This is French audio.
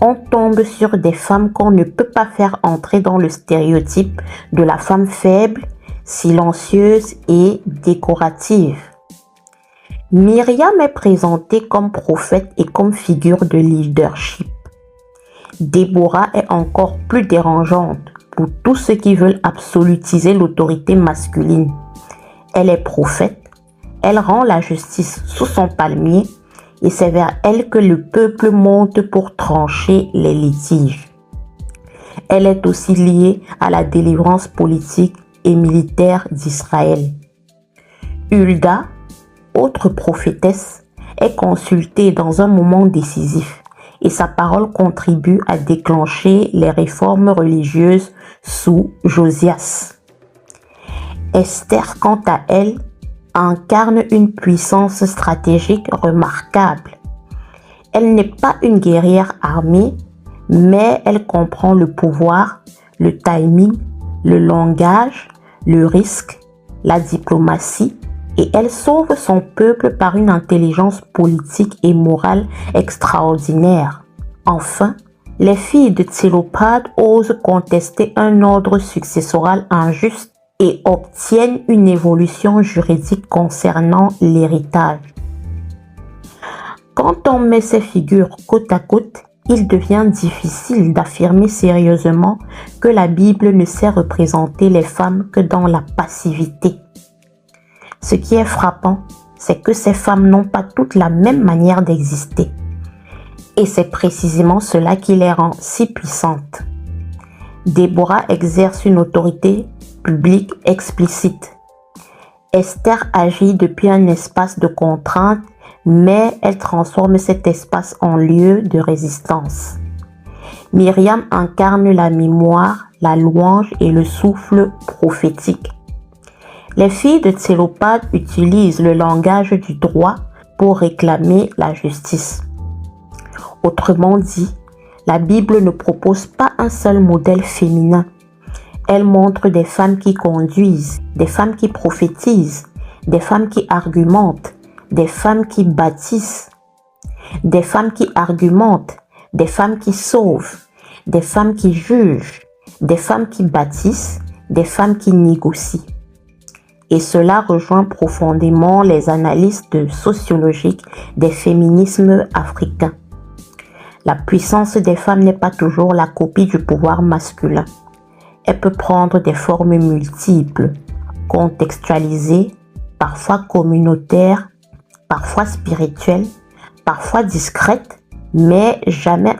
on tombe sur des femmes qu'on ne peut pas faire entrer dans le stéréotype de la femme faible, silencieuse et décorative. Myriam est présentée comme prophète et comme figure de leadership. Déborah est encore plus dérangeante pour tous ceux qui veulent absolutiser l'autorité masculine. Elle est prophète, elle rend la justice sous son palmier et c'est vers elle que le peuple monte pour trancher les litiges. Elle est aussi liée à la délivrance politique et militaire d'Israël. Hulda, autre prophétesse, est consultée dans un moment décisif et sa parole contribue à déclencher les réformes religieuses sous Josias. Esther, quant à elle, incarne une puissance stratégique remarquable. Elle n'est pas une guerrière armée, mais elle comprend le pouvoir, le timing, le langage, le risque, la diplomatie, et elle sauve son peuple par une intelligence politique et morale extraordinaire. Enfin, les filles de Tsélophade osent contester un ordre successoral injuste et obtiennent une évolution juridique concernant l'héritage. Quand on met ces figures côte à côte, il devient difficile d'affirmer sérieusement que la Bible ne sait représenter les femmes que dans la passivité. Ce qui est frappant, c'est que ces femmes n'ont pas toutes la même manière d'exister. Et c'est précisément cela qui les rend si puissantes. Déborah exerce une autorité publique explicite. Esther agit depuis un espace de contrainte, mais elle transforme cet espace en lieu de résistance. Myriam incarne la mémoire, la louange et le souffle prophétique. Les filles de Tsélophade utilisent le langage du droit pour réclamer la justice. Autrement dit, la Bible ne propose pas un seul modèle féminin. Elle montre des femmes qui conduisent, des femmes qui prophétisent, des femmes qui argumentent, des femmes qui bâtissent, des femmes qui argumentent, des femmes qui sauvent, des femmes qui jugent, des femmes qui bâtissent, des femmes qui négocient. Et cela rejoint profondément les analystes sociologiques des féminismes africains. La puissance des femmes n'est pas toujours la copie du pouvoir masculin. Elle peut prendre des formes multiples, contextualisées, parfois communautaires, parfois spirituelles, parfois discrètes, mais jamais